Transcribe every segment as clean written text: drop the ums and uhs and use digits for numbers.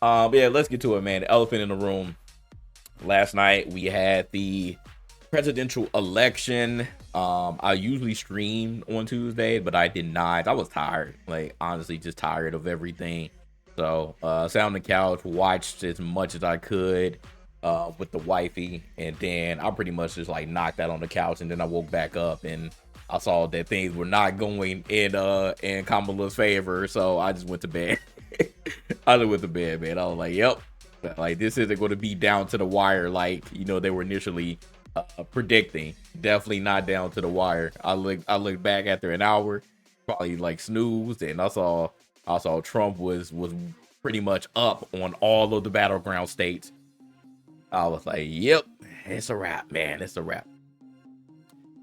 Yeah, let's get to it, man. The elephant in the room. Last night we had the presidential election. I usually stream on Tuesday, but I did not. I was tired, like honestly, just tired of everything. So sat on the couch, watched as much as I could with the wifey, and then I pretty much just like knocked out on the couch, and then I woke back up and I saw that things were not going in Kamala's favor, so I just went to bed. I just went to bed, man. I was like, "Yep, like this isn't going to be down to the wire, like they were initially predicting. Definitely not down to the wire." I looked back after an hour, probably like snoozed, and I saw Trump was pretty much up on all of the battleground states. I was like, "Yep, it's a wrap, man. It's a wrap."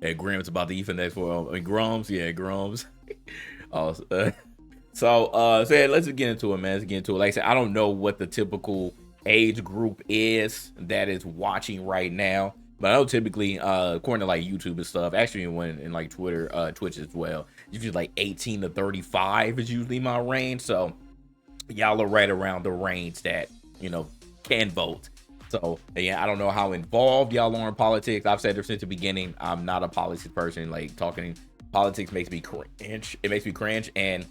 And Grimm's about to eat for next for Grums, yeah, Grums. uh, so yeah, let's just get into it, man. Let's get into it. Like I said, I don't know what the typical age group is that is watching right now, but I know typically, according to like YouTube and stuff, actually when in like Twitter, Twitch as well, usually like 18 to 35 is usually my range. So y'all are right around the range that can vote. So yeah, I don't know how involved y'all are in politics. I've said it since the beginning, I'm not a politics person. Like talking politics makes me cringe. It makes me cringe. And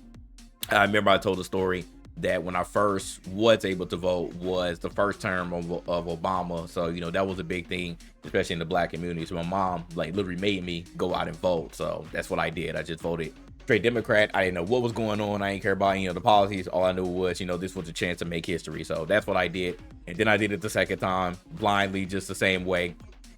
I remember I told a story that when I first was able to vote was the first term of Obama. So that was a big thing, especially in the black community. So my mom like literally made me go out and vote. So that's what I did. I just voted straight Democrat. I didn't know what was going on. I didn't care about the policies. All I knew was this was a chance to make history. So that's what I did. And then I did it the second time blindly, just the same way.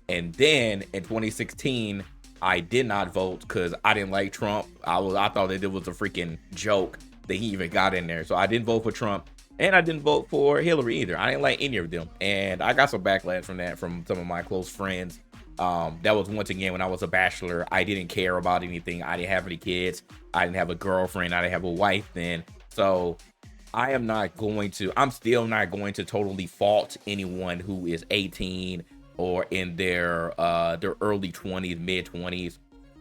And then in 2016, I did not vote because I didn't like Trump. I thought that it was a freaking joke that he even got in there. So I didn't vote for Trump, and I didn't vote for Hillary either. I didn't like any of them, and I got some backlash from that from some of my close friends. That was once again when I was a bachelor. I didn't care about anything. I didn't have any kids. I didn't have a girlfriend. I didn't have a wife then. So I'm still not going to totally fault anyone who is 18 or in their early 20s, mid 20s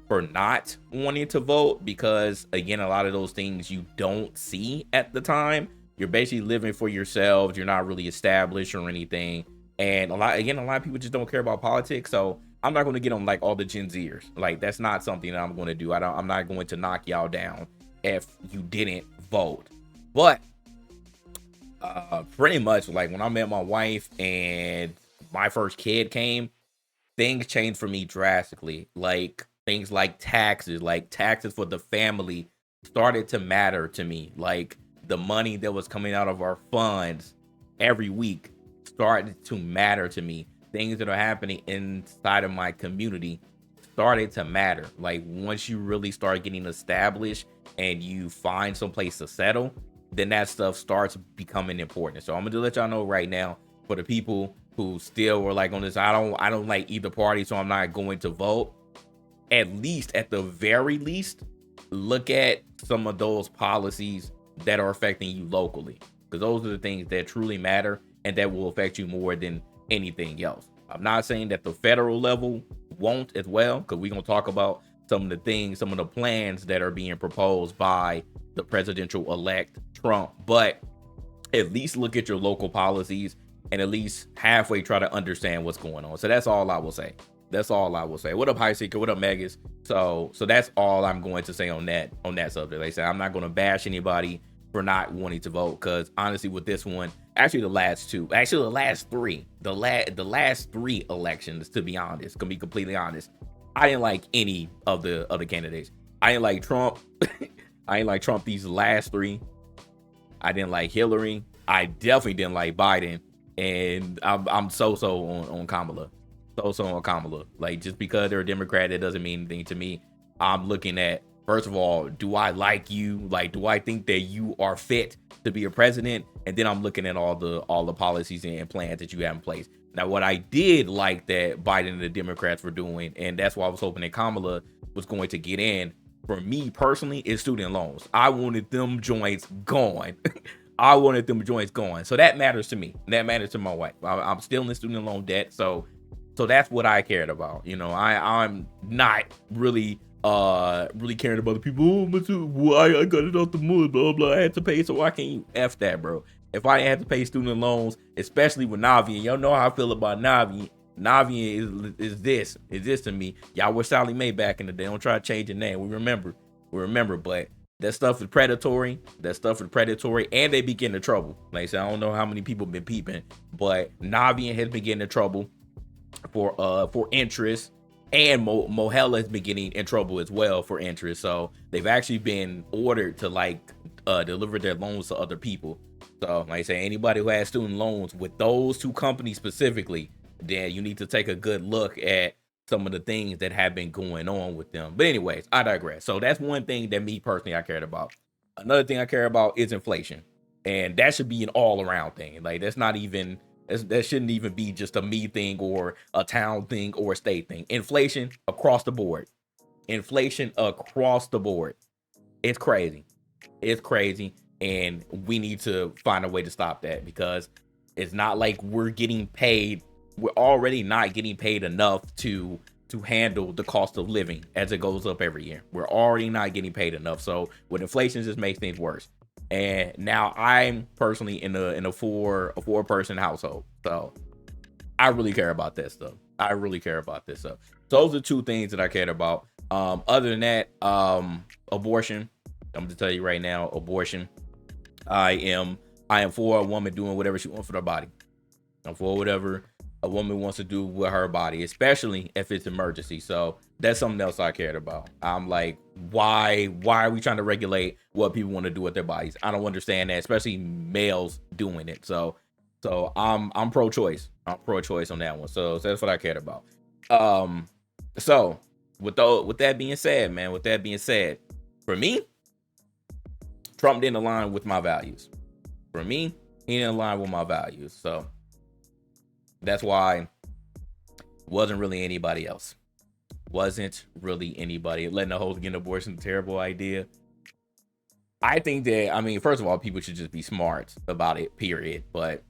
for not wanting to vote, because again, a lot of those things you don't see at the time. You're basically living for yourselves. You're not really established or anything. And a lot of people just don't care about politics. So I'm not going to get on like all the Gen Zers. Like that's not something that I'm going to do. I'm not going to knock y'all down if you didn't vote. But pretty much like when I met my wife and my first kid came, things changed for me drastically. Like things like taxes for the family started to matter to me. Like the money that was coming out of our funds every week started to matter to me. Things that are happening inside of my community started to matter. Like once you really start getting established and you find some place to settle, then that stuff starts becoming important. So I'm gonna let y'all know right now, for the people who still were like on this, I don't like either party, so I'm not going to vote. At the very least, look at some of those policies that are affecting you locally, because those are the things that truly matter and that will affect you more than anything else. I'm not saying that the federal level won't as well, because we're gonna talk about some of the plans that are being proposed by the presidential elect Trump, but at least look at your local policies and at least halfway try to understand what's going on. So that's all I will say. What up, High Seeker? What up, Megas? So that's all I'm going to say on that subject. Like I said, I'm not going to bash anybody for not wanting to vote, because honestly, with this one, the last three elections, to be honest, gonna be completely honest, I didn't like any of the other candidates. I didn't like Trump. I didn't like Trump these last three. I didn't like Hillary. I definitely didn't like Biden, and I'm so on Kamala. So on Kamala. Like, just because they're a Democrat, it doesn't mean anything to me. I'm looking at, first of all, do I like you? Like, do I think that you are fit to be a president? And then I'm looking at all the policies and plans that you have in place. Now, what I did like that Biden and the Democrats were doing, and that's why I was hoping that Kamala was going to get in, for me personally, is student loans. I wanted them joints gone. So that matters to me. That matters to my wife. I'm still in student loan debt. So that's what I cared about. I'm not really caring about the people. Oh, I got it off the mud, blah blah. I had to pay, so why can't you F that, bro? If I didn't have to pay student loans, especially with Navient, y'all know how I feel about Navient. Navient is this to me. Y'all were Sally Mae back in the day. Don't try to change your name. We remember, but that stuff is predatory. And they be getting in trouble. Like I said, I don't know how many people been peeping, but Navient has been getting in trouble for interest, and Mohela has been getting in trouble as well for interest. So they've actually been ordered to deliver their loans to other people. So like I say, anybody who has student loans with those two companies specifically, then you need to take a good look at some of the things that have been going on with them. But anyways, I digress. So that's one thing that me personally I cared about. Another thing I care about is inflation, and that should be an all-around thing. Like that shouldn't even be just a me thing or a town thing or a state thing. Inflation across the board. It's crazy, and we need to find a way to stop that, because it's not like we're already not getting paid enough to handle the cost of living as it goes up every year. We're already not getting paid enough. So with inflation, just makes things worse. And now I'm personally in a four person household, so I really care about that stuff. Those are two things that I cared about. Other than that, abortion. I'm gonna tell you right now, abortion. I am for a woman doing whatever she wants for her body. I'm for whatever a woman wants to do with her body, especially if it's emergency. So that's something else I cared about. I'm like, why are we trying to regulate what people want to do with their bodies? I don't understand that, especially males doing it. So I'm pro-choice. I'm pro-choice on that one. So that's what I cared about. So with that being said, for me, Trump didn't align with my values. He didn't align with my values. So that's why it wasn't really anybody else. Letting the host get an abortion, terrible idea. I think that, first of all, people should just be smart about it, period. But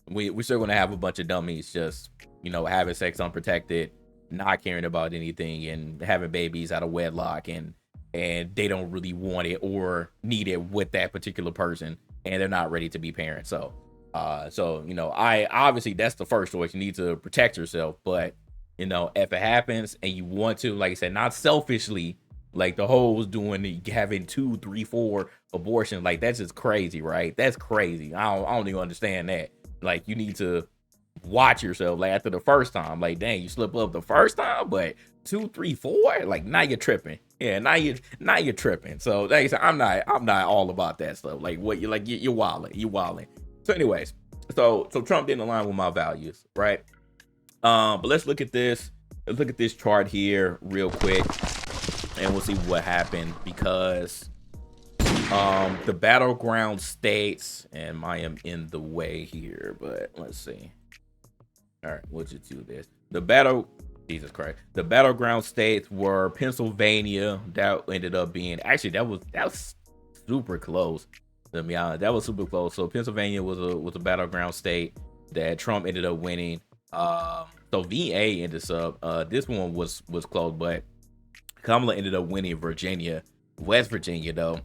we're still going to have a bunch of dummies just, having sex unprotected, not caring about anything, and having babies out of wedlock, and they don't really want it or need it with that particular person, and they're not ready to be parents. So I obviously, that's the first choice. You need to protect yourself, but if it happens and you want to, like I said, not selfishly, like the whole was doing, having 2, 3, 4 abortions, like that's just crazy, right? That's crazy. I don't even understand that. Like, you need to watch yourself. Like, after the first time, like, dang, you slip up the first time, but 2, 3, 4, like, now you're tripping. Yeah, now you're tripping. So like I said, I'm not all about that stuff. Like, what you're wilding. So anyways, so Trump didn't align with my values, right? But let's look at this. Let's look at this chart here real quick, and we'll see what happened, because the battleground states, and I am in the way here, but let's see. All right, we'll just do this. The battleground states were Pennsylvania. That ended up being, actually, that was super close. To be honest, that was super close. So Pennsylvania was a battleground state that Trump ended up winning. So VA ended up, this one was close, but Kamala ended up winning Virginia. West Virginia, though,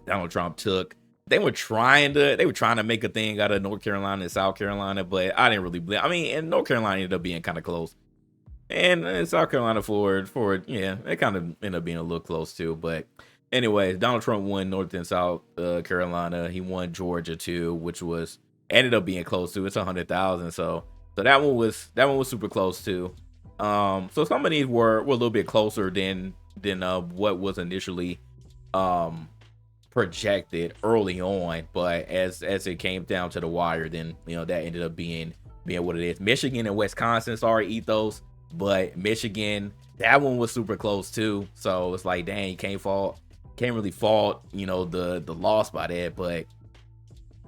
Donald Trump took. They were trying to make a thing out of North Carolina and South Carolina, but I didn't really believe. And North Carolina ended up being kind of close, and South Carolina for it kind of ended up being a little close too. But anyways, Donald Trump won North and South Carolina. He won Georgia too, which ended up being close to. It's 100,000. So that one was super close too. So some of these were a little bit closer than what was initially projected early on, but as it came down to the wire, then that ended up being what it is. Michigan and Wisconsin, sorry, ethos, but Michigan, that one was super close too. So it's like, dang, you can't really fault the loss by that, but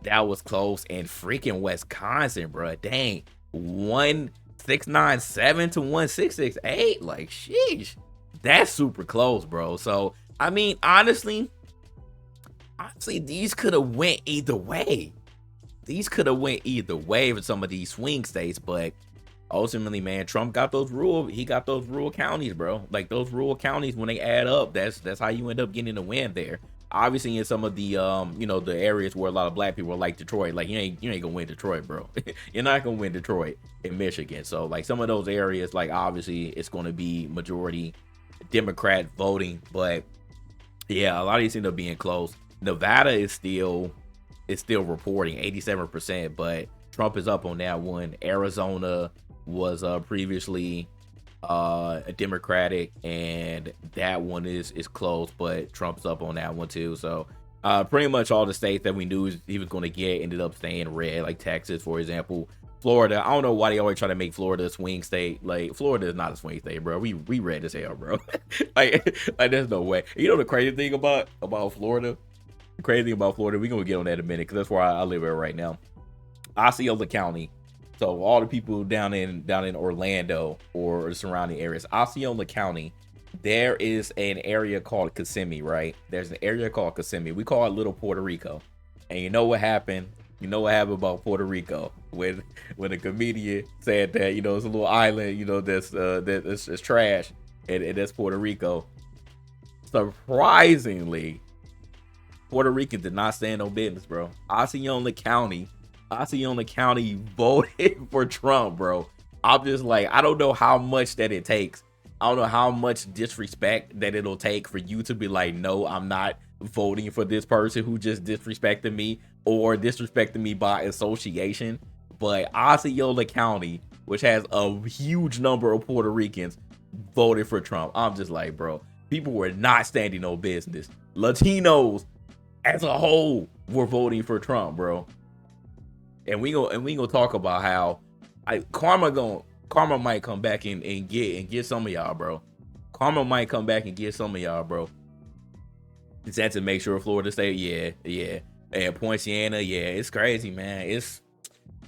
that was close. And freaking Wisconsin, bro, dang, 1697 to 1668, like, sheesh, that's super close, bro. So honestly, these could have went either way. For some of these swing states, but ultimately, man, Trump got those rural counties, bro. Like, those rural counties, when they add up, that's how you end up getting a win there. obviously in some of the the areas where a lot of black people are like Detroit, like you ain't gonna win Detroit, bro. You're not gonna win Detroit in Michigan. So like some of those areas, like obviously it's gonna be majority Democrat voting, but yeah, a lot of these end up being close. Nevada is still reporting 87%, but Trump is up on that one. Arizona was previously a Democratic, and that one is close, but Trump's up on that one too. So pretty much all the states that we knew he was going to get ended up staying red, like Texas, for example. Florida, I don't know why they always try to make Florida a swing state. Like Florida is not a swing state, bro. We red as hell, bro. like there's no way. You know the crazy thing about Florida? The crazy thing about Florida, we're gonna get on that in a minute because that's where I live at right now. Osceola County. So all the people down in Orlando or the surrounding areas, Osceola County, there is an area called Kissimmee, right? There's an area called Kissimmee. We call it Little Puerto Rico. And you know what happened? You know what happened about Puerto Rico when a comedian said that it's a little island that's trash and that's Puerto Rico. Surprisingly, Puerto Rican did not stand on business, bro. Osceola County voted for Trump, bro. I'm just like, I don't know how much that it takes. I don't know how much disrespect that it'll take for you to be like, no, I'm not voting for this person who just disrespected me or disrespected me by association. But Osceola County, which has a huge number of Puerto Ricans, voted for Trump. I'm just like, bro, people were not standing on business. Latinos as a whole were voting for Trump, bro. And we gonna talk about how karma might come back and get some of y'all, bro. Karma might come back and get some of y'all, bro. Just had to make sure Florida State, yeah. And Poinciana, yeah, it's crazy, man.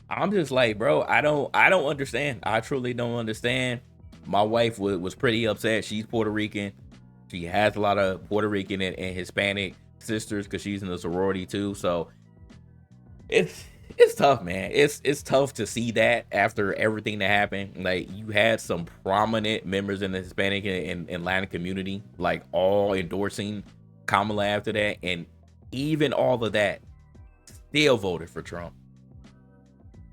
I'm just like, bro, I don't understand. I truly don't understand. My wife was pretty upset. She's Puerto Rican. She has a lot of Puerto Rican and Hispanic sisters because she's in the sorority too. So it's tough, man. It's tough to see that after everything that happened. Like, you had some prominent members in the Hispanic and Latin community, like, all endorsing Kamala after that, and even all of that still voted for Trump.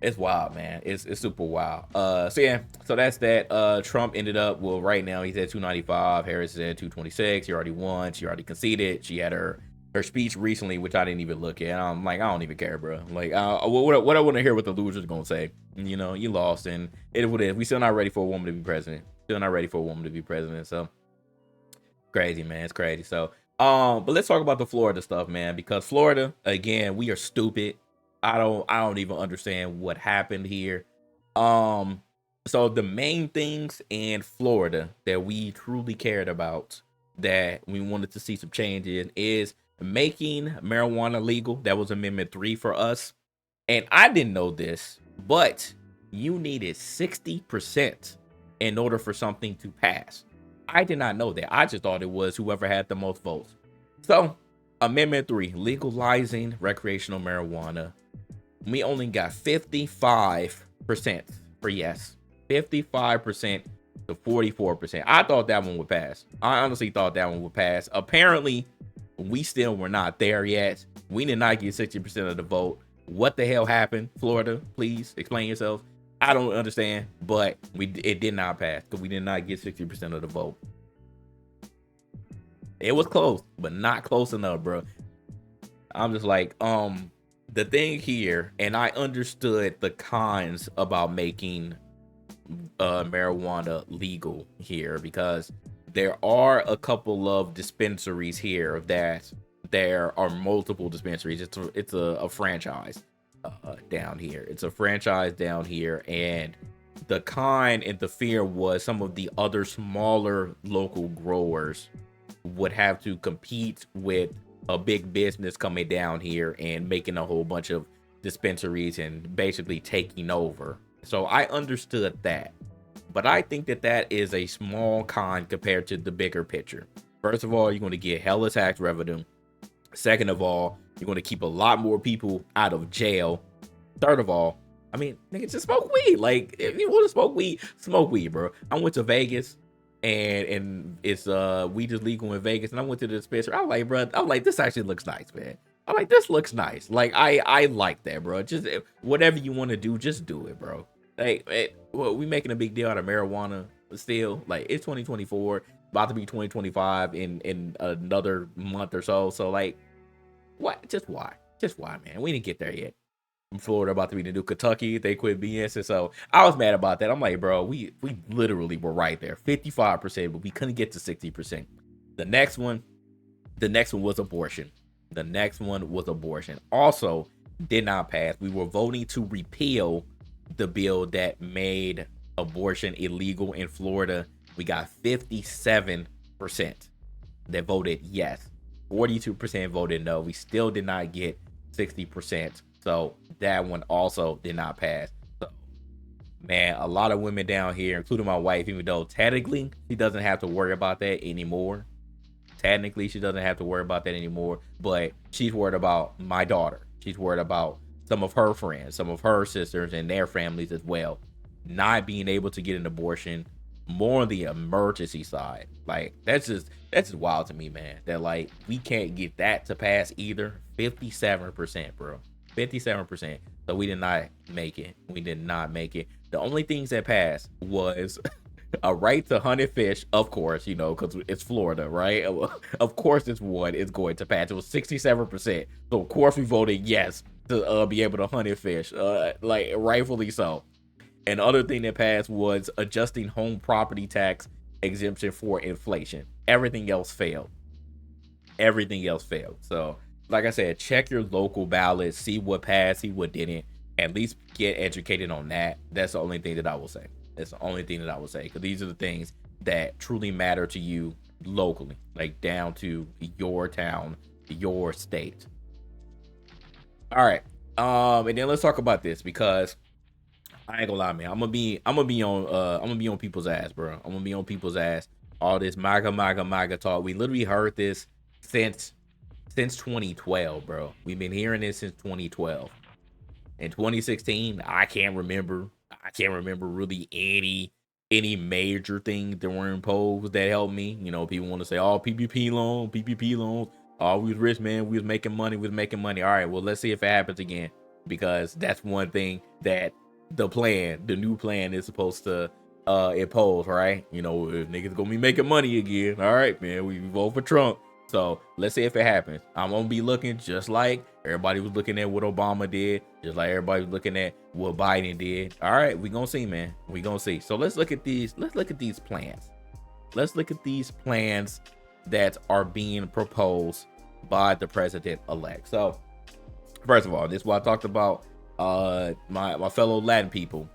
It's wild, man. It's super wild. So yeah, so that's that. Trump ended up, well, right now he's at 295. Harris is at 226. He already won. She already conceded. She had her speech recently, which I didn't even look at. I'm like, I don't even care, bro. Like, what I want to hear what the loser's gonna say. You lost, and it is what it is. We still not ready for a woman to be president. So crazy, man. It's crazy. So but let's talk about the Florida stuff, man, because Florida, again, we are stupid. I don't even understand what happened here. So the main things in Florida that we truly cared about, that we wanted to see some changes, is making marijuana legal. That was Amendment 3 for us. And I didn't know this, but you needed 60% in order for something to pass. I did not know that. I just thought it was whoever had the most votes. So Amendment 3, legalizing recreational marijuana. We only got 55% for yes. 55% to 44%. I thought that one would pass. I honestly thought that one would pass. Apparently, we still were not there yet. We did not get 60% of the vote. What the hell happened? Florida, please explain yourself. I don't understand, but it did not pass because we did not get 60% of the vote. It was close, but not close enough, bro. I'm just like, the thing here, and I understood the cons about making marijuana legal here, because there are a couple of dispensaries here that there are multiple dispensaries. It's a franchise down here. It's a franchise down here, and the con and the fear was some of the other smaller local growers would have to compete with a big business coming down here and making a whole bunch of dispensaries and basically taking over. So I understood that, but I think that is a small con compared to the bigger picture. First of all, you're going to get hella tax revenue. Second of all, you're going to keep a lot more people out of jail. Third of all, I mean, nigga, just smoke weed. Like, if you want to smoke weed, bro. I went to Vegas and it's weed is legal in Vegas. And I went to the dispensary. I'm like, bro, I'm like, this actually looks nice, man. I'm like, this looks nice. Like, I like that, bro. Just whatever you want to do, just do it, bro. Like, well, we making a big deal out of marijuana still. Like, it's 2024, about to be 2025 in another month or so. So like, what? Just why? Just why, man? We didn't get there yet. Florida about to be the new Kentucky. They quit BS. So I was mad about that. I'm like, bro, we literally were right there, 55%, but we couldn't get to 60%. The next one was abortion. The next one was abortion. Also, did not pass. We were voting to repeal the bill that made abortion illegal in Florida. We got 57% that voted yes. 42% voted no. We still did not get 60%. So that one also did not pass. So, man, a lot of women down here, including my wife, even though technically she doesn't have to worry about that anymore. Technically, she doesn't have to worry about that anymore. But she's worried about my daughter. She's worried about some of her friends, some of her sisters and their families as well, not being able to get an abortion, more on the emergency side. Like, that's just wild to me, man. That like we can't get that to pass either. 57%, bro. 57%. So we did not make it. We did not make it. The only things that passed was a right to hunt and fish, of course, you know, because it's Florida, right? Of course, this one is going to pass. It was 67%. So of course we voted yes to be able to hunt and fish, like rightfully so. And the other thing that passed was adjusting home property tax exemption for inflation. Everything else failed. Everything else failed. So, like I said, check your local ballots, see what passed, see what didn't. At least get educated on that. That's the only thing that I will say. That's the only thing that I will say. Because these are the things that truly matter to you locally. Like down to your town, your state. All right. And then let's talk about this, because I ain't gonna lie, man. I'm gonna be on people's ass, bro. I'm gonna be on people's ass. All this MAGA talk. We literally heard this since 2012, bro. We've been hearing this since 2012. In 2016, I can't remember really any major things that were imposed that helped me. You know, people want to say, oh, PPP loans. Oh, we was rich, man. We was making money. All right, well, let's see if it happens again, because that's one thing that the new plan is supposed to impose, right? You know, if niggas gonna be making money again. All right, man, we vote for Trump. So let's see if it happens. I'm gonna be looking just like everybody was looking at what Obama did, just like everybody was looking at what Biden did. All right, we gonna see, man. We gonna see. So let's look at these plans. Let's look at these plans that are being proposed by the president-elect. So first of all, this is what I talked about. My fellow Latin people.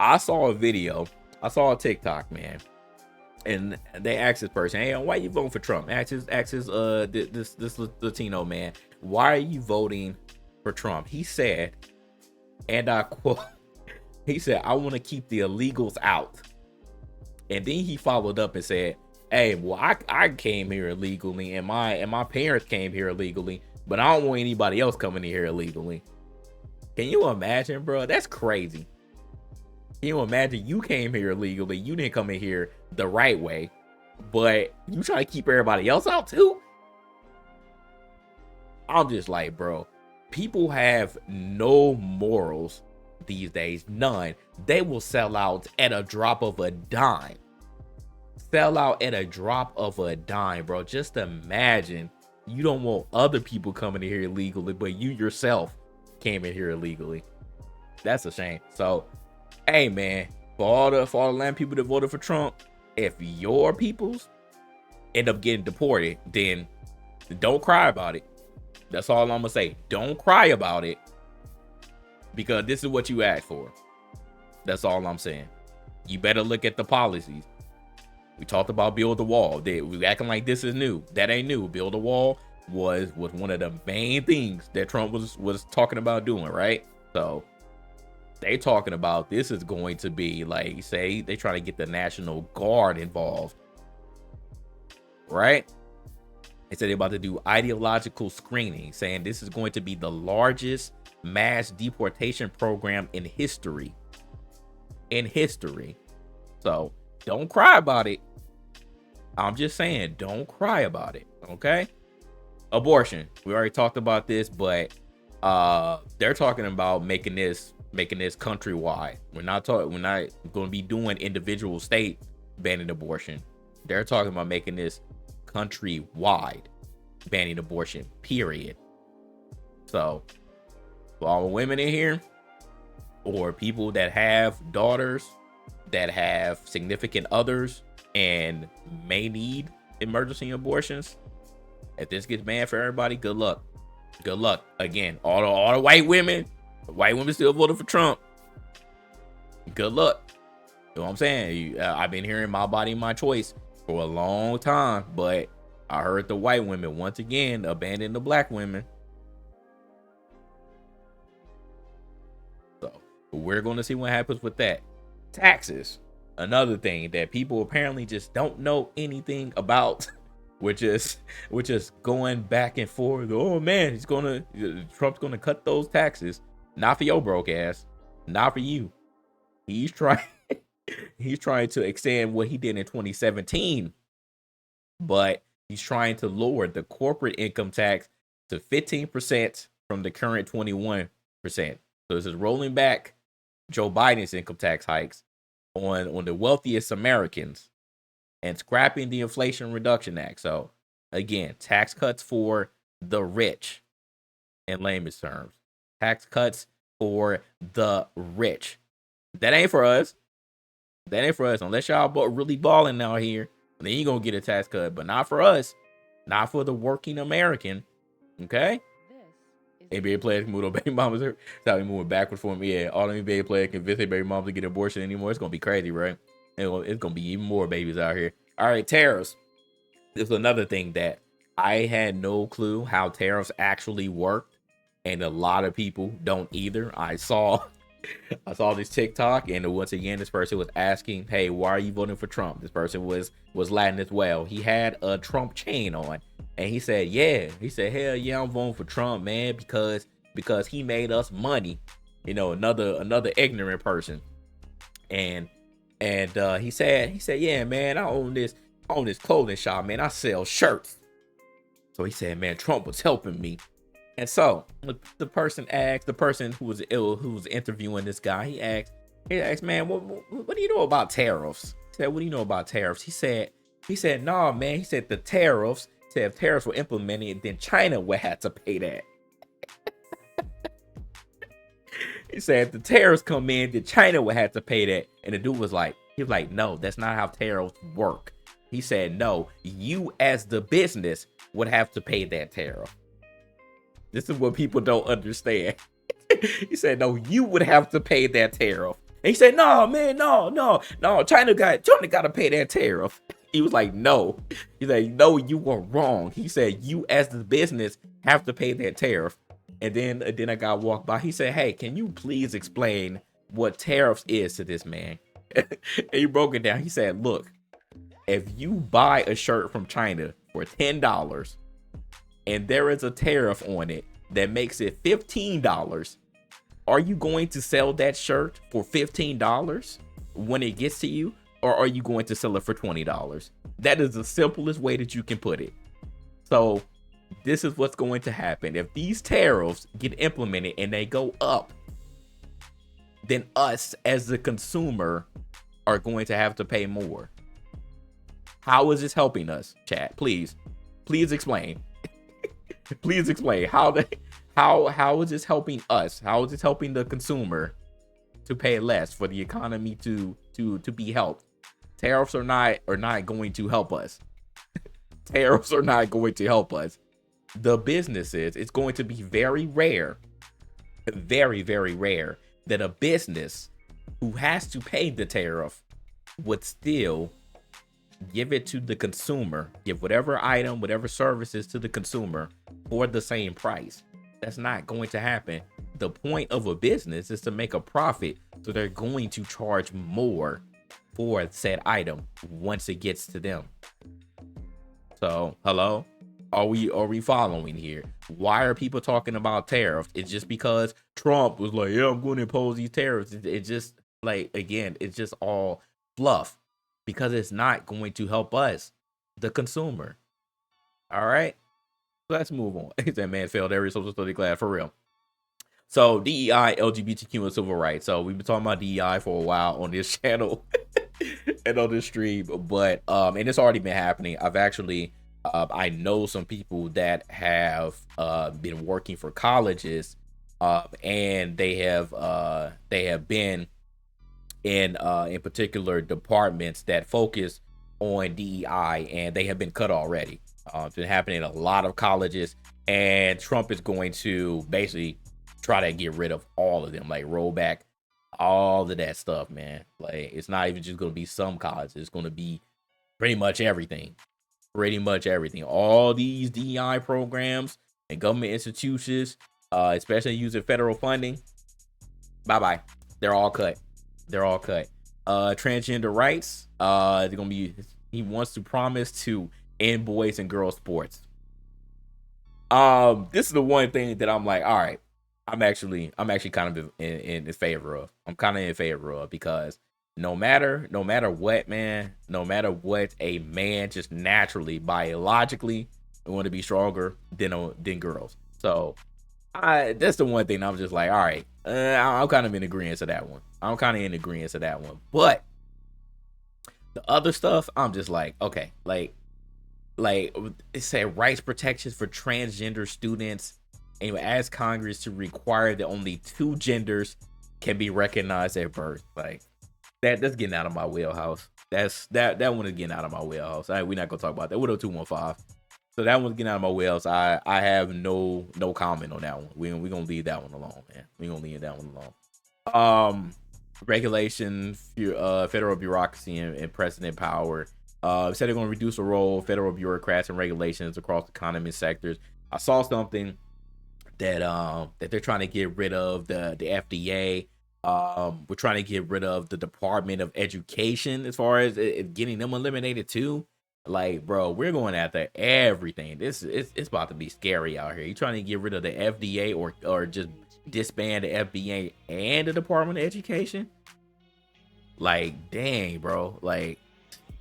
I saw a video. I saw a TikTok, man. And they asked this person, hey, why are you voting for Trump? Asked this Latino man, why are you voting for Trump? He said, and I quote, he said, I want to keep the illegals out. And then he followed up and said, hey, well, I came here illegally, and my parents came here illegally, but I don't want anybody else coming in here illegally. Can you imagine, bro? That's crazy. Can you imagine you came here illegally? You didn't come in here the right way, but you try to keep everybody else out too? I'm just like, bro, people have no morals these days. None. They will sell out at a drop of a dime. Sell out at a drop of a dime, bro. Just imagine you don't want other people coming in here illegally, but you yourself came in here illegally. That's a shame. So, hey, man, for all the land people that voted for Trump, if your peoples end up getting deported, then don't cry about it. That's all I'm gonna say. Don't cry about it, because this is what you asked for. That's all I'm saying. You better look at the policies. We talked about build the wall. We acting like this is new. That ain't new. Build a wall was one of the main things that Trump was talking about doing, right? So they talking about this is going to be like, say they trying to get the National Guard involved, right? They said they're about to do ideological screening, saying this is going to be the largest mass deportation program in history. So Don't cry about it. I'm just saying, don't cry about it. Okay. Abortion. We already talked about this, but they're talking about making this countrywide. We're not going to be doing individual state banning abortion. They're talking about making this countrywide banning abortion, period. So for all the women in here, or people that have daughters, that have significant others and may need emergency abortions, if this gets banned for everybody, good luck. Good luck. Again, all the white women still voted for Trump. Good luck. You know what I'm saying? I've been hearing my body, my choice for a long time, but I heard the white women once again abandon the black women. So we're going to see what happens with that. Taxes, another thing that people apparently just don't know anything about. We're just going back and forth. Oh man, Trump's gonna cut those taxes. Not for your broke ass. Not for you. He's trying to extend what he did in 2017, but he's trying to lower the corporate income tax to 15% from the current 21%. So this is rolling back Joe Biden's income tax hikes on the wealthiest Americans and scrapping the Inflation Reduction Act. So again, tax cuts for the rich in layman's terms. Tax cuts for the rich. That ain't for us. That ain't for us. Unless y'all really balling out here, then you're going to get a tax cut. But not for us. Not for the working American. Okay? NBA players can move on baby mamas. That's how we moving backwards for me. Yeah, all NBA players can convince their baby moms to get an abortion anymore. It's going to be crazy, right? It's going to be even more babies out here. All right, tariffs. This is another thing that I had no clue how tariffs actually work. And a lot of people don't either. I saw this TikTok, and once again, this person was asking, hey, why are you voting for Trump? This person was Latin as well. He had a Trump chain on, and he said, yeah. He said, hell yeah, I'm voting for Trump, man, because he made us money. You know, another ignorant person. And he said, yeah, man, I own this clothing shop, man. I sell shirts. So he said, man, Trump was helping me. And so the person who was interviewing this guy, he asked, man, what do you know about tariffs? He said, what do you know about tariffs? He said, no, man. He said if tariffs were implemented, then China would have to pay that. He said if the tariffs come in, then China would have to pay that. And the dude was like, no, that's not how tariffs work. He said, no, you as the business would have to pay that tariff. This is what people don't understand. He said, no, you would have to pay that tariff. And he said, no, man, no, China got to pay that tariff. He was like, no. He's like, no, you were wrong. He said, you as the business have to pay that tariff. And then a guy walked by. He said, hey, can you please explain what tariffs is to this man? And he broke it down. He said, look, if you buy a shirt from China for $10 and there is a tariff on it that makes it $15, are you going to sell that shirt for $15 when it gets to you, or are you going to sell it for $20? That is the simplest way that you can put it. So this is what's going to happen. If these tariffs get implemented and they go up, then us as the consumer are going to have to pay more. How is this helping us, chat? Please explain. Please explain how is this helping us? How is this helping the consumer to pay less for the economy to be helped? Tariffs are not going to help us. Tariffs are not going to help us. The businesses, it's going to be very rare, very, very rare that a business who has to pay the tariff would still give it to the consumer, give whatever item, whatever services to the consumer for the same price. That's not going to happen. The point of a business is to make a profit, so they're going to charge more for said item once it gets to them. So, hello? Are we following here? Why are people talking about tariffs? It's just because Trump was like, yeah, I'm going to impose these tariffs. It's just like, again, it's just all fluff. because it's not going to help us, the consumer. All right, let's move on. That man failed every social study class for real. So DEI, LGBTQ, and civil rights. So we've been talking about DEI for a while on this channel and on this stream, but and it's already been happening. I've actually I know some people that have been working for colleges, and they have been in particular departments that focus on DEI, and they have been cut already. It's been happening in a lot of colleges, and Trump is going to basically try to get rid of all of them, like roll back all of that stuff, man. Like, it's not even just going to be some colleges. It's going to be pretty much everything. Pretty much everything. All these DEI programs and government institutions, especially using federal funding, bye-bye. They're all cut. They're all cut. Transgender rights, they're going to be, he wants to promise to end boys and girls sports. This is the one thing that I'm like, all right, I'm actually kind of in favor of. I'm kind of in favor of, because no matter what, man, no matter what, a man just naturally, biologically, want to be stronger than girls. So that's the one thing I'm just like, all right, I'm kind of in agreement to that one. But the other stuff, I'm just like, okay, like it said rights protections for transgender students, and you ask Congress to require that only 2 genders can be recognized at birth. Like, that's getting out of my wheelhouse. That one is getting out of my wheelhouse. We're not gonna talk about that. What up, 215? So that one's getting out of my wheelhouse. I have no comment on that one. We gonna leave that one alone, man. We gonna leave that one alone. Regulation, federal bureaucracy and precedent power. Said they're gonna reduce the role of federal bureaucrats and regulations across economy sectors. I saw something that they're trying to get rid of the FDA. We're trying to get rid of the Department of Education, as far as getting them eliminated too. Like, bro, we're going after everything. It's about to be scary out here. You trying to get rid of the FDA or just disband the FDA and the Department of Education? Like, dang, bro. Like,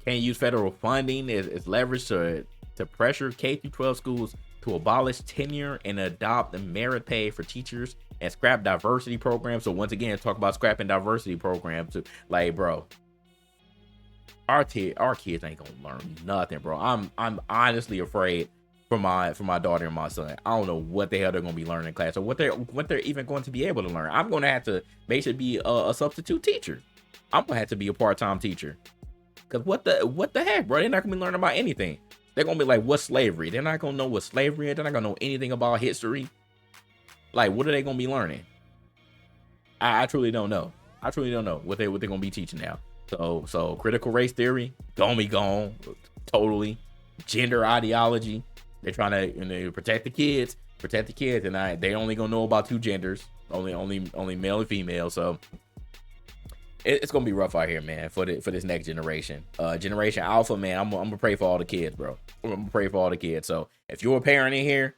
can't use federal funding as leverage to pressure K-12 schools to abolish tenure and adopt merit pay for teachers and scrap diversity programs. So once again, talk about scrapping diversity programs. Like, bro, our kids ain't gonna learn nothing, bro. I'm honestly afraid for my daughter and my son. I don't know what the hell they're gonna be learning in class, or what they're even going to be able to learn. I'm gonna have to basically be a substitute teacher. I'm gonna have to be a part-time teacher. Cause what the heck, bro? They're not gonna be learning about anything. They're gonna be like, what's slavery? They're not gonna know what slavery is. They're not gonna know anything about history. Like, what are they gonna be learning? I truly don't know. I truly don't know what they're gonna be teaching now. So critical race theory, gonna be gone totally. Gender ideology, they're trying to protect the kids, and they only gonna know about 2 genders, only male and female. So it's gonna be rough out here, man, for this next generation. Generation Alpha, man. I'm gonna pray for all the kids, bro. I'm gonna pray for all the kids. So if you're a parent in here,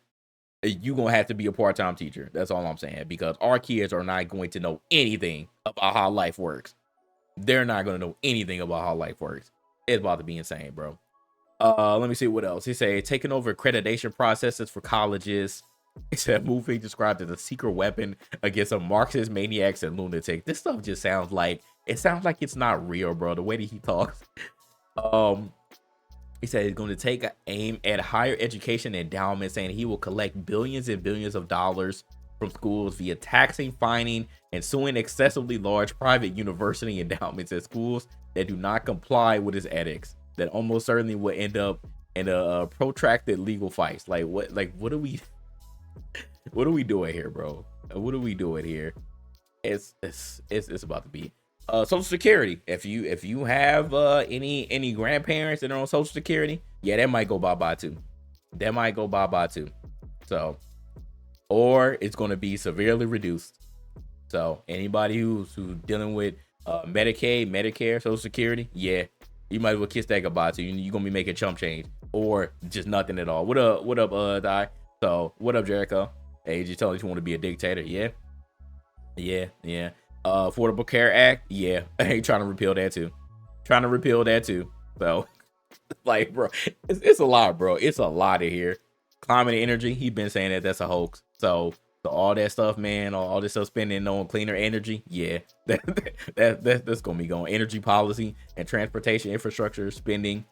you gonna have to be a part-time teacher. That's all I'm saying, because our kids are not going to know anything about how life works. They're not gonna know anything about how life works. It's about to be insane, bro. Let me see what else. He said taking over accreditation processes for colleges. He said movie described as a secret weapon against a Marxist maniacs and lunatic. This stuff just sounds like it's not real, bro. The way that he talks. He said he's going to take aim at higher education endowments, saying he will collect billions and billions of dollars from schools via taxing, fining, and suing excessively large private university endowments at schools that do not comply with his ethics. That almost certainly will end up in a protracted legal fights. Like what are we doing here, bro? What are we doing here? It's about to be Social Security. If you have any grandparents that are on Social Security, yeah, that might go bye-bye too. So, or it's going to be severely reduced. So anybody who's dealing with Medicaid, Medicare, Social Security, yeah, you might as well kiss that goodbye to. You're gonna be making chump change or just nothing at all. What up, Di? So what up, Jericho? Hey, you telling you want to be a dictator? Yeah. Affordable Care Act, yeah. I ain't trying to repeal that too. trying to repeal that too. So, like, bro, it's a lot, bro. It's a lot of here. Climate and energy, he been saying that that's a hoax. So all that stuff, man, all this stuff spending on cleaner energy, yeah, that's gonna be going. Energy policy and transportation infrastructure spending,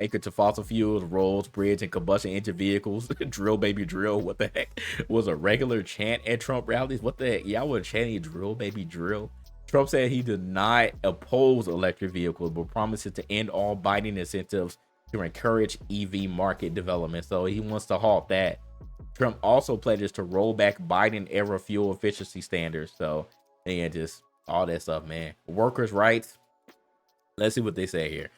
anchored to fossil fuels, roads, bridge, and combustion engine vehicles. Drill, baby, drill. What the heck was a regular chant at Trump rallies? What the heck? Y'all were chanting drill, baby, drill. Trump said he did not oppose electric vehicles, but promises to end all Biden incentives to encourage EV market development. So he wants to halt that. Trump also pledges to roll back Biden era fuel efficiency standards. So, and just all that stuff, man. Workers' rights. Let's see what they say here.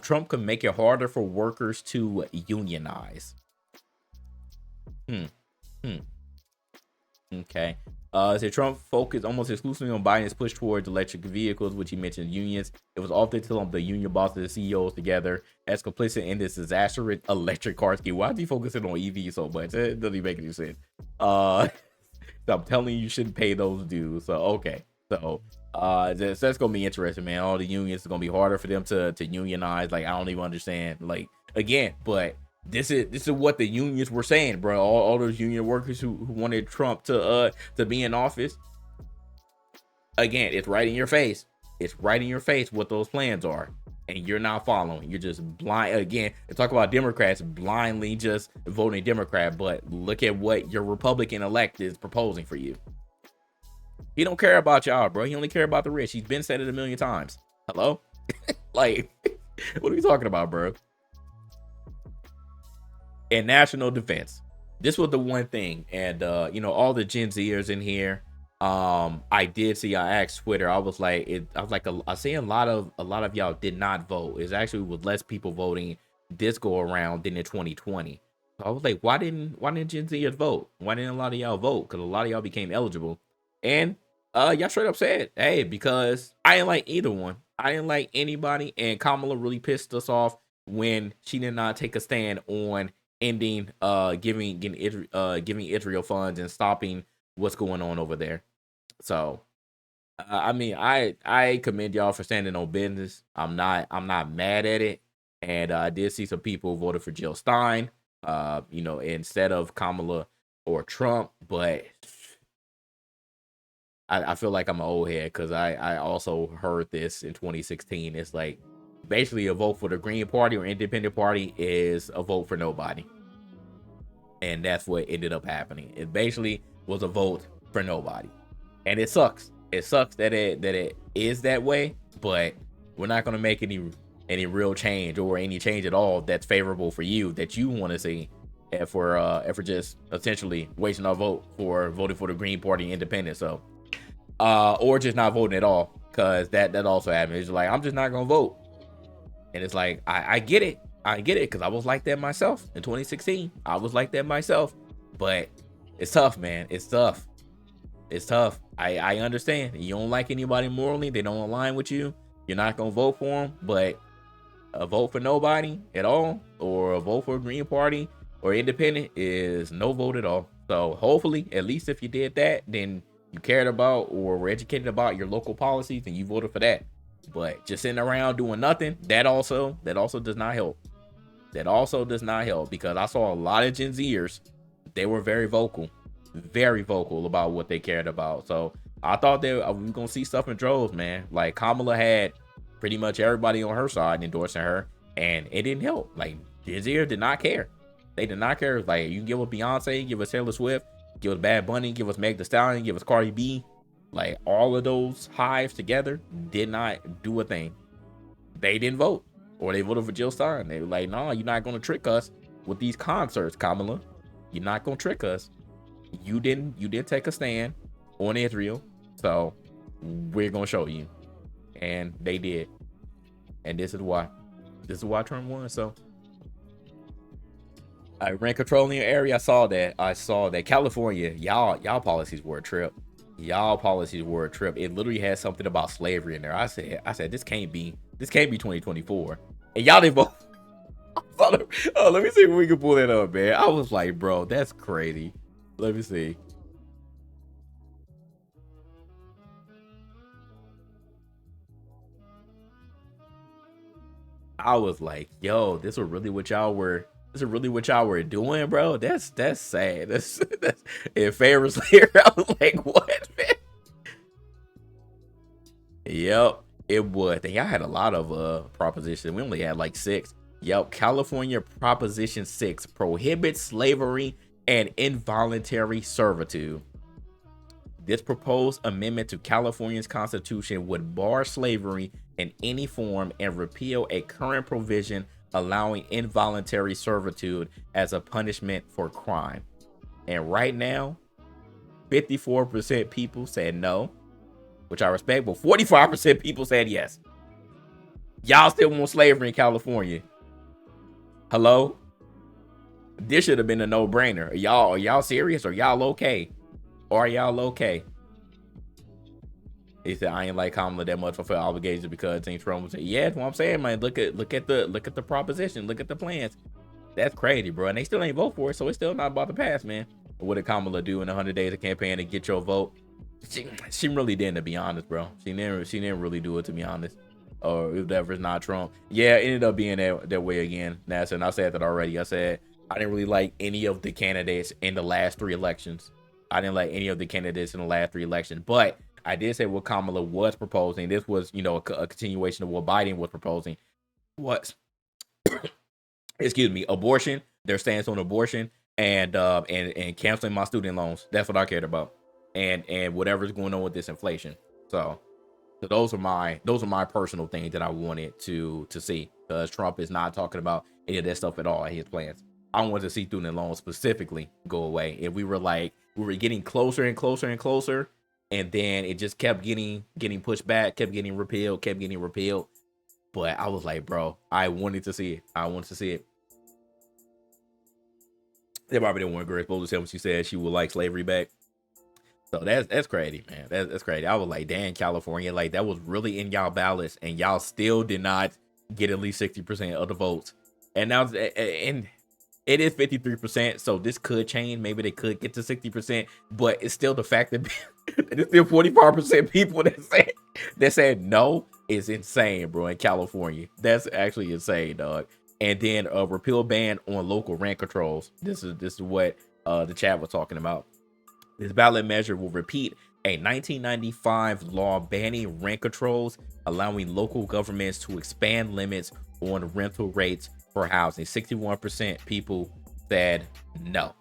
Trump could make it harder for workers to unionize. Okay. So Trump focused almost exclusively on Biden's push towards electric vehicles, which he mentioned unions. It was often to lump the union bosses and CEOs together as complicit in this disastrous electric car scheme. Why is he focusing on EV so much? It doesn't even make any sense. So I'm telling you shouldn't pay those dues. So okay. So that's gonna be interesting, man. All the unions, it's gonna be harder for them to unionize. Like, I don't even understand. Like, again, but this is what the unions were saying, bro. All those union workers who wanted Trump to be in office. Again, it's right in your face. It's right in your face what those plans are, and you're not following. You're just blind. Again, they talk about Democrats blindly just voting Democrat, but look at what your Republican elect is proposing for you. He don't care about y'all, bro. He only care about the rich. He's been said it a million times. Hello? Like, what are we talking about, bro? And national defense. This was the one thing. And all the Gen Zers in here. I asked Twitter. I was like, I see a lot of y'all did not vote. It's actually with less people voting this go around than in 2020. So I was like, why didn't Gen Zers vote? Why didn't a lot of y'all vote? Because a lot of y'all became eligible. And y'all straight up said, hey, because I didn't like either one. I didn't like anybody, and Kamala really pissed us off when she did not take a stand on ending giving Israel funds and stopping what's going on over there. So I mean, I commend y'all for standing on business. I'm not mad at it. And I did see some people who voted for Jill Stein, instead of Kamala or Trump, but I feel like I'm an old head because I also heard this in 2016. It's like, basically a vote for the Green Party or Independent Party is a vote for nobody. And that's what ended up happening. It basically was a vote for nobody. And it sucks. It sucks that it is that way, but we're not going to make any real change or any change at all that's favorable for you, that you want to see, if we're just essentially wasting our vote for voting for the Green Party Independent. So or just not voting at all, because that also happens. It's like, I'm just not gonna vote. And it's like, I get it because I was like that myself in 2016. I was like that myself. But it's tough, man. It's tough. I understand. You don't like anybody morally, they don't align with you, you're not gonna vote for them. But a vote for nobody at all, or a vote for a Green Party or Independent, is no vote at all. So hopefully, at least if you did that, then you cared about or were educated about your local policies and you voted for that. But just sitting around doing nothing, that also does not help. That also does not help, because I saw a lot of Gen Zers. They were very vocal about what they cared about. So I thought we were gonna see stuff in droves, man. Like, Kamala had pretty much everybody on her side endorsing her, and it didn't help. Like, Gen Zers did not care. They did not care. Like, you can give us Beyonce, give us Taylor Swift, give us Bad Bunny, give us Meg Thee Stallion, give us Cardi B. Like, all of those hives together did not do a thing. They didn't vote, or they voted for Jill Stein. They were like, no, you're not going to trick us with these concerts, Kamala. You're not going to trick us. You didn't take a stand on Israel, so we're going to show you. And they did. And this is why Trump won. So I ran control in your area. I saw that California, y'all policies were a trip. It literally had something about slavery in there. I said this can't be 2024. And y'all didn't vote. Let me see if we can pull that up, man. I was like, bro, that's crazy. Let me see. I was like, yo, this is really what y'all were doing, bro. That's sad. That's in favor Slayer. I was like, what, man? Yep, it would. And y'all had a lot of propositions. We only had like 6. Yep, California Proposition 6 prohibits slavery and involuntary servitude. This proposed amendment to California's constitution would bar slavery in any form and repeal a current provision allowing involuntary servitude as a punishment for crime. And right now, 54% people said no, which I respect, but 45% people said yes. Y'all still want slavery in California? Hello? This should have been a no-brainer. Are y'all serious? Are y'all okay? Are y'all okay? He said, I ain't like Kamala that much for federal obligations because Team Trump was saying, yeah, that's what I'm saying, man. Look at the proposition, look at the plans. That's crazy, bro. And they still ain't vote for it, so it's still not about to pass, man. What did Kamala do in 100 days of campaign to get your vote? She really didn't, to be honest, bro. She didn't really do it, to be honest. Or if that was not Trump. Yeah, it ended up being that way again. NASA, and I said that already. I said I didn't really like any of the candidates in the last 3 elections. I didn't like any of the candidates in the last 3 elections. But I did say what Kamala was proposing. This was, a continuation of what Biden was proposing. Was excuse me, abortion. Their stance on abortion and canceling my student loans. That's what I cared about. And whatever's going on with this inflation. So those are my personal things that I wanted to see, because Trump is not talking about any of that stuff at all in his plans. I wanted to see student loans specifically go away. And we were getting closer and closer and closer, and then it just kept getting pushed back, kept getting repealed. But I was like, bro, I wanted to see it. They probably didn't want Grace Bowles to tell me she said she would like slavery back. So that's crazy, man. That's crazy. I was like, damn, California, like that was really in y'all ballots, and y'all still did not get at least 60% of the votes. And now, and it is 53%, so this could change. Maybe they could get to 60%, but it's still the fact that it's still 45% people that said no is insane, bro. In California, that's actually insane, dog. And then a repeal ban on local rent controls. This is what the chat was talking about. This ballot measure will repeat a 1995 law banning rent controls, allowing local governments to expand limits on rental rates for housing. 61% people said no.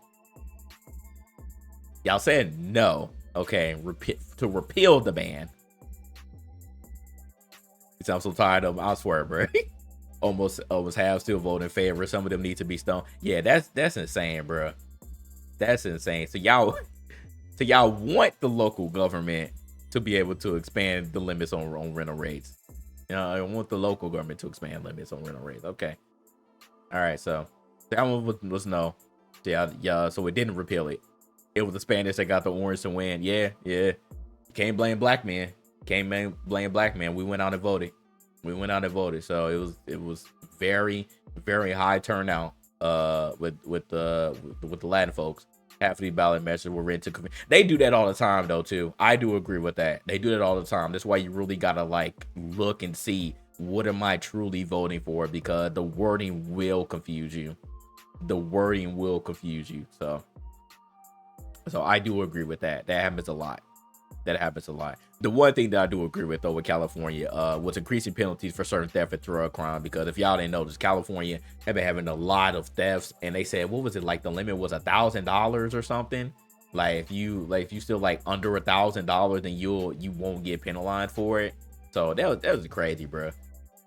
Y'all said no. Okay, to repeal the ban. I'm so tired of them. I swear, bro. almost half still vote in favor. Some of them need to be stoned. Yeah, that's insane, bro. That's insane. So y'all want the local government to be able to expand the limits on rental rates. I want the local government to expand limits on rental rates. Okay. All right. So that one was no. Yeah. So it didn't repeal it. It was the Spanish that got the orange to win. Yeah. Can't blame black men. Can't blame black men. We went out and voted. So it was very, very high turnout with the Latin folks. Half of the ballot measures were written to. They do that all the time, though, too. I do agree with that. They do that all the time. That's why you really gotta look and see, what am I truly voting for? Because the wording will confuse you. So I do agree with that. That happens a lot. The one thing that I do agree with, though, with California was increasing penalties for certain theft and drug crime. Because if y'all didn't notice, California have been having a lot of thefts, and they said, what was it, like the limit was $1,000 or something. Like if you still like under $1,000, then you won't get penalized for it. So that was crazy, bro.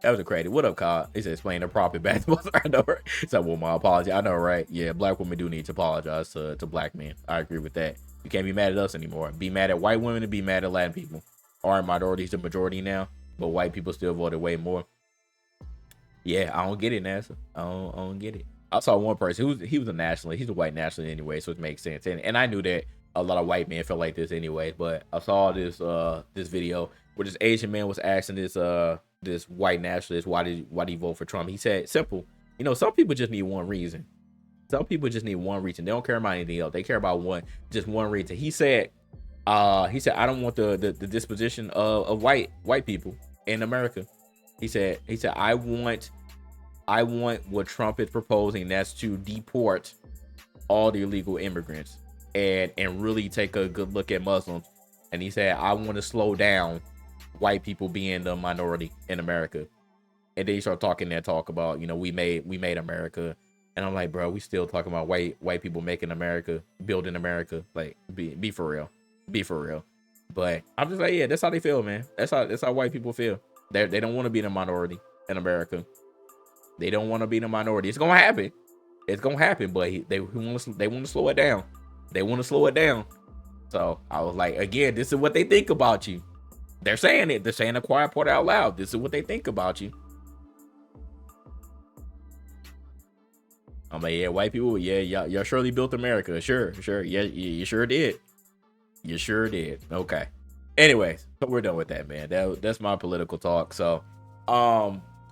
That was crazy. What up, Kyle? He said, explain the proper basketball. I know, right? So, well, my apology. I know, right? Yeah, black women do need to apologize to black men. I agree with that. You can't be mad at us anymore. Be mad at white women and be mad at Latin people. Are minorities the majority now? But white people still voted way more. Yeah, I don't get it, NASA. I don't get it. I saw one person he was a nationalist. He's a white nationalist anyway, so it makes sense. And I knew that a lot of white men felt like this anyway. But I saw this video where this Asian man was asking this white nationalist why did he vote for Trump. He said, simple. Some people just need one reason. They don't care about anything else. They care about just one reason. He said, I don't want the disposition of white people in America. He said, I want I want what Trump is proposing. That's to deport all the illegal immigrants and really take a good look at Muslims. And he said, I want to slow down white people being the minority in America. And then you start talking that talk about, you know, we made America. And I'm like, bro, we still talking about white people making America, building America. Like, be for real. Be for real. But I'm just like, yeah, that's how they feel, man. That's how white people feel. They don't want to be the minority in America. They don't want to be the minority. It's gonna happen. It's gonna happen, but they want to slow it down. They want to slow it down. So I was like, again, this is what they think about you. They're saying it. They're saying the quiet part out loud. This is what they think about you. I'm like, yeah, white people, yeah, y'all surely built America. Sure. Yeah, you sure did. You sure did. Okay. Anyways, so we're done with that, man. That's my political talk. So,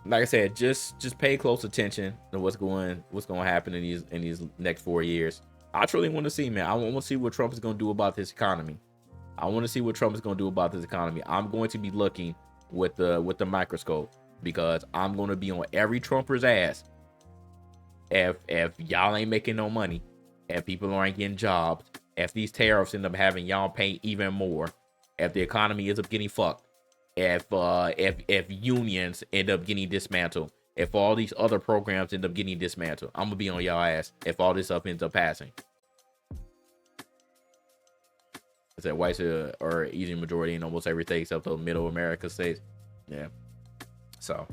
like I said, just pay close attention to what's going to happen in these next 4 years. I truly want to see, man. I want to see what Trump is going to do about this economy. I want to see what Trump is going to do about this economy. I'm going to be looking with the microscope, because I'm going to be on every Trumper's ass if y'all ain't making no money, if people aren't getting jobs, if these tariffs end up having y'all pay even more, if the economy ends up getting fucked, if unions end up getting dismantled, if all these other programs end up getting dismantled, I'm gonna be on y'all ass if all this stuff ends up passing. I said whites are easy majority in almost everything except the middle America states. Yeah. So